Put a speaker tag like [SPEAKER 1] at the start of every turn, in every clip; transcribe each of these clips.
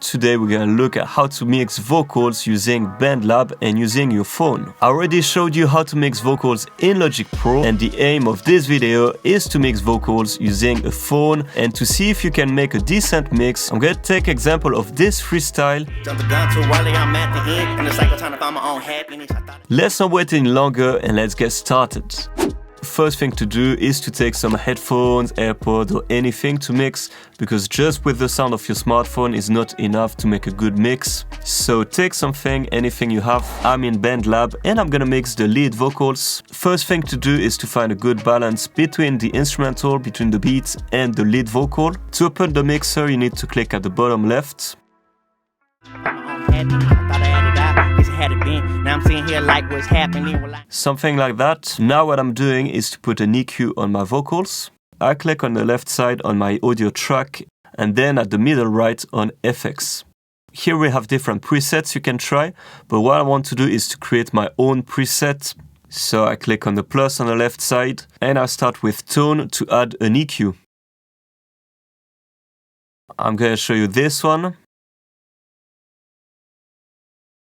[SPEAKER 1] Today we're gonna look at how to mix vocals using Bandlab and using your phone. I already showed you how to mix vocals in Logic Pro, and the aim of this video is to mix vocals using a phone and to see if you can make a decent mix. I'm gonna take example of this freestyle. Let's not wait any longer and let's get started. First thing to do is to take some headphones, AirPods or anything to mix, because just with the sound of your smartphone is not enough to make a good mix. So take something, anything you have. I'm in Bandlab and I'm gonna mix the lead vocals. First thing to do is to find a good balance between the instrumental, between the beats and the lead vocal. To open the mixer you need to click at the bottom left. Now I'm sitting here like what's happening. Something like that. Now what I'm doing is to put an EQ on my vocals. I click on the left side on my audio track and then at the middle right on FX. Here we have different presets you can try, but what I want to do is to create my own preset. So I click on the plus on the left side and I start with tone to add an EQ. I'm going to show you this one.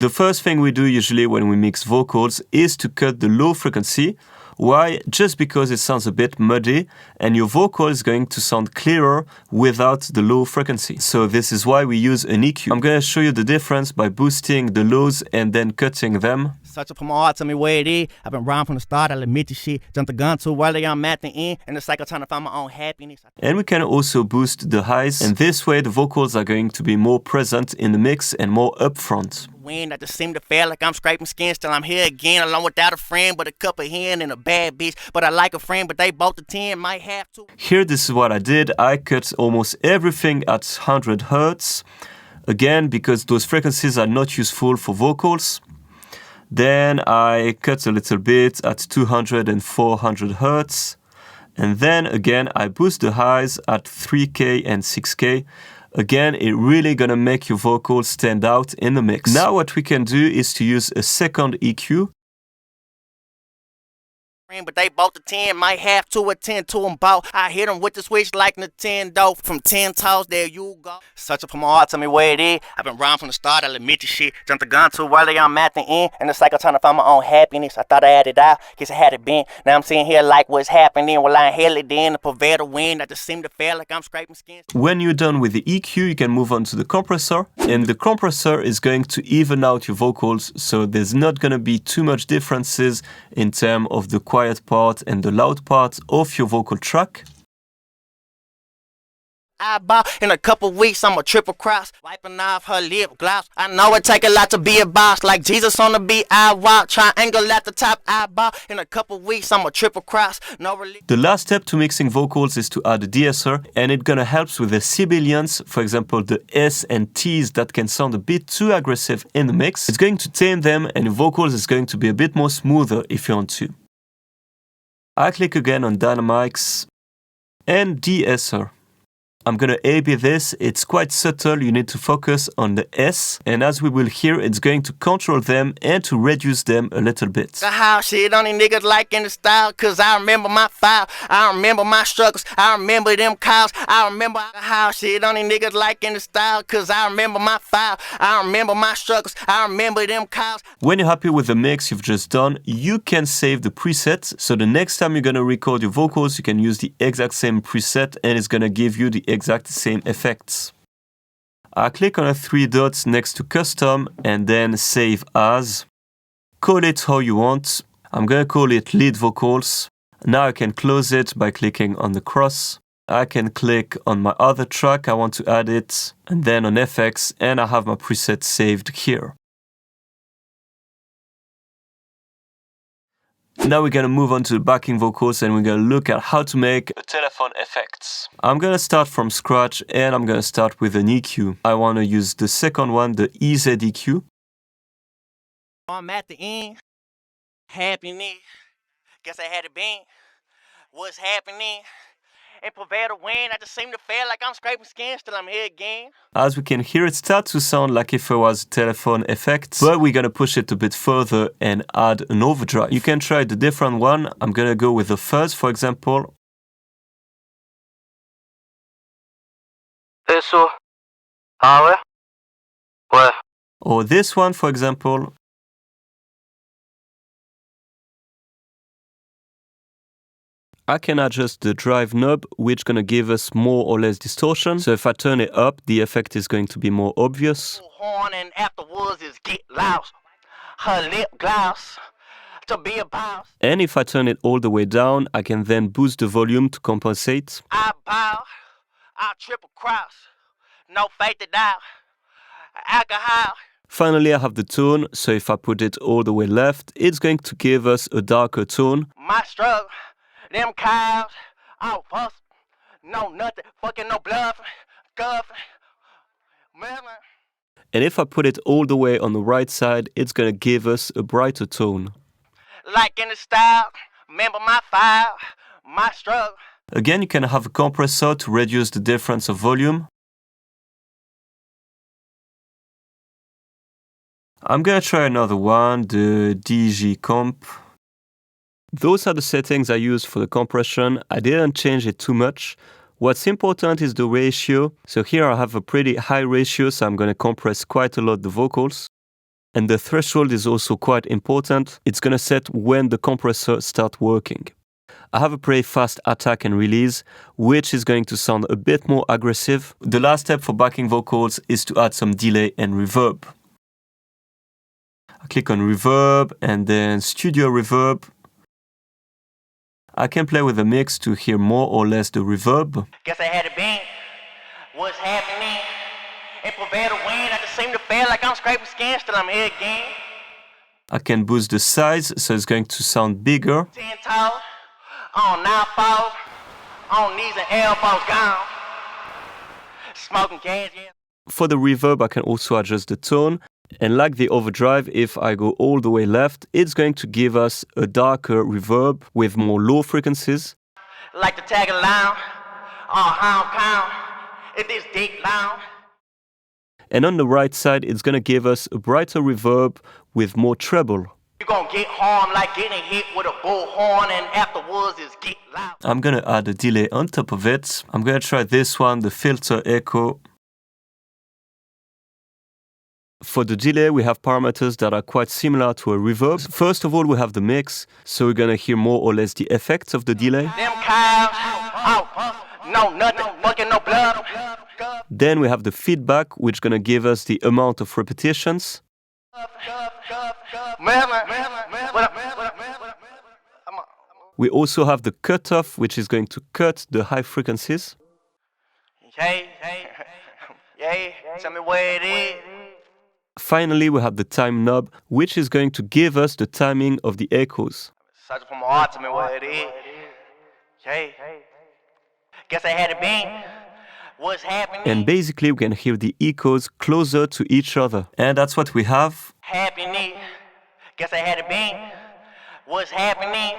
[SPEAKER 1] The first thing we do usually when we mix vocals is to cut the low frequency. Why? Just because it sounds a bit muddy and your vocal is going to sound clearer without the low frequency. So this is why we use an EQ. I'm going to show you the difference by boosting the lows and then cutting them.
[SPEAKER 2] Searching for my heart, tell me where it is. I've been wrong from the start, I'll admit the shit. Jumped the gun too early, I'm at the end. And it's like I'm trying to find my own happiness.
[SPEAKER 1] And we can also boost the highs, and this way the vocals are going to be more present in the mix and more upfront.
[SPEAKER 2] I just seem to feel like I'm scraping skin, still I'm here again, alone without a friend, but a cup of hen and a bad bitch. But I like a friend, but they both the 10, might have to.
[SPEAKER 1] Here this is what I did. I cut almost everything at 100 Hz. Again, because those frequencies are not useful for vocals. Then I cut a little bit at 200 and 400 Hz. And then again, I boost the highs at 3K and 6K. Again, it really gonna make your vocals stand out in the mix. Now what we can do is to use a second EQ.
[SPEAKER 2] But they both the 10, might have to attend to them both. I hit them with the switch like Nintendo. From 10 toes, there you go. Searching for my heart, tell me where it is. I've been wrong from the start, I'll admit the shit. Jumped the gun too early, I'm at the end. And it's like I'm trying to find my own happiness. I thought I had it out, guess I had it been. Now I'm sitting here like what's happening. Well, I ain't hell it then, to prevail the wind. I just seem to feel like I'm scraping skin.
[SPEAKER 1] When you're done with the EQ, you can move on to the compressor. And the compressor is going to even out your vocals, so there's not gonna be too much differences in terms of the quiet part and the loud part of your vocal track.
[SPEAKER 2] I bought in a couple weeks, I'm a triple cross, wiping off her lip gloss. I know it take a lot to be a boss, like Jesus on the beat. I walk triangle at the top. I bought in a couple weeks, I'm a triple cross. No relief.
[SPEAKER 1] The last step to mixing vocals is to add a de-esser, and it's gonna help with the sibilants, for example the S and T's that can sound a bit too aggressive in the mix. It's going to tame them, and your vocals is going to be a bit more smoother if you want to. I click again on Dynamics and de-esser. I'm gonna A-B this, it's quite subtle, you need to focus on the S, and as we will hear, it's going to control them and to reduce them a little bit.
[SPEAKER 2] How shit on these niggas like in the style, cause I remember my file, I remember my struggles, I remember them calls, I remember how shit on these niggas like in the style, cause I remember my file, I remember my struggles, I remember them calls.
[SPEAKER 1] When you're happy with the mix you've just done, you can save the preset, so the next time you're gonna record your vocals, you can use the exact same preset and it's gonna give you the exact same effects. I click on the 3 dots next to custom and then save as. Call it how you want. I'm gonna call it lead vocals. Now I can close it by clicking on the cross. I can click on my other track I want to add it and then on FX, and I have my preset saved here. Now we're gonna move on to the backing vocals and we're gonna look at how to make a telephone effects. I'm gonna start from scratch and I'm gonna start with an EQ. I wanna use the second one, the EZ EQ.
[SPEAKER 2] I'm at the end, happiness, guess I had it been, what's happening? And prevail to win, I just seem to feel like I'm scraping skin, still I'm here again.
[SPEAKER 1] As we can hear, it starts to sound like if it was a telephone effect, but we're gonna push it a bit further and add an overdrive. You can try the different one. I'm gonna go with the fuzz, for example.
[SPEAKER 3] Eso, a ver.
[SPEAKER 2] What?
[SPEAKER 1] Or this one, for example. I can adjust the drive knob, which is going to give us more or less distortion. So if I turn it up, the effect is going to be more obvious.
[SPEAKER 2] Horn and afterwards is get lost. Her lip gloss to be a boss.
[SPEAKER 1] And if I turn it all the way down, I can then boost the volume to compensate.
[SPEAKER 2] I bow, I triple cross. No faith to doubt. Alcohol.
[SPEAKER 1] Finally, I have the tone, so if I put it all the way left, it's going to give us a darker tone.
[SPEAKER 2] My struggle. Them cows, all fuss, no nothing, fucking no bluffing, guffing, melon.
[SPEAKER 1] And if I put it all the way on the right side, it's going to give us a brighter tone.
[SPEAKER 2] Like in the style, remember my file, my struggle.
[SPEAKER 1] Again, you can have a compressor to reduce the difference of volume. I'm going to try another one, the DG comp. Those are the settings I use for the compression. I didn't change it too much. What's important is the ratio. So here I have a pretty high ratio, so I'm going to compress quite a lot the vocals. And the threshold is also quite important. It's going to set when the compressor starts working. I have a pretty fast attack and release, which is going to sound a bit more aggressive. The last step for backing vocals is to add some delay and reverb. I click on reverb and then studio reverb. I can play with the mix to hear more or less the reverb.
[SPEAKER 2] Guess I had it been. What's happening? And prevail to win. I just seem to feel like I'm scraping skin, still I'm here again.
[SPEAKER 1] I can boost the size, so it's going to sound bigger.
[SPEAKER 2] 10 toes, on 9 falls, on knees and elbows gone. Smoking gas, yeah.
[SPEAKER 1] For the reverb, I can also adjust the tone. And like the overdrive, if I go all the way left, it's going to give us a darker reverb with more low frequencies.
[SPEAKER 2] Like the tag along, on Hong Kong, it is dick long.
[SPEAKER 1] And on the right side, it's going to give us a brighter reverb with more treble.
[SPEAKER 2] You're gonna get harmed like getting hit with a bullhorn, and afterwards is get loud.
[SPEAKER 1] I'm going to add a delay on top of it. I'm going to try this one, the filter echo. For the delay, we have parameters that are quite similar to a reverb. First of all, we have the mix, so we're going to hear more or less the effects of the delay.
[SPEAKER 2] Them cows, oh, no nothing, fucking no blood.
[SPEAKER 1] Then we have the feedback, which is going to give us the amount of repetitions. We also have the cutoff, which is going to cut the high frequencies.
[SPEAKER 2] Hey, tell me where it is.
[SPEAKER 1] Finally, we have the time knob, which is going to give us the timing of the echoes.
[SPEAKER 2] Search for my heart, tell me where it is. Hey, guess I had it been. What's happening?
[SPEAKER 1] And basically, we can hear the echoes closer to each other. And that's what we have.
[SPEAKER 2] Happening. Guess I had it been. What's happening?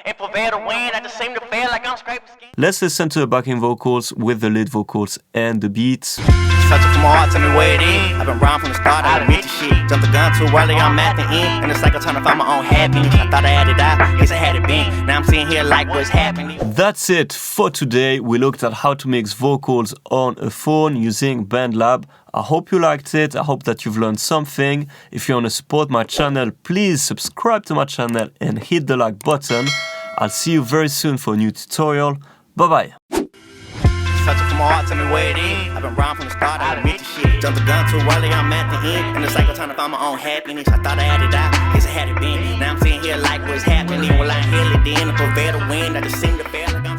[SPEAKER 2] And prevail to win. I just seem to feel like I'm scraping skin.
[SPEAKER 1] Let's listen to the backing vocals with the lead vocals and the beats.
[SPEAKER 2] Searching for my heart, tell me where it is. I've been round from the start, I admit the shit. Jumped the gun too early, I'm at the end. And the cycle trying to find my own happiness. I thought I had it out, guess I had it been. Now I'm sitting here like what's happening.
[SPEAKER 1] That's it for today. We looked at how to mix vocals on a phone using Bandlab. I hope you liked it. I hope that you've learned something. If you want to support my channel, please subscribe to my channel and hit the like button. I'll see you very soon for a new tutorial. Bye-bye.
[SPEAKER 2] Searching for my heart, tell me where it is. I've been round from the start, I admit the shit. Jumped the gun too early, I'm at the end. And the cycle trying to find my own happiness. I thought I had it out, guess I had it been. Now I'm sitting here like what's happening. Well, I held it then, I prevail to win. I just seem to fail like I'm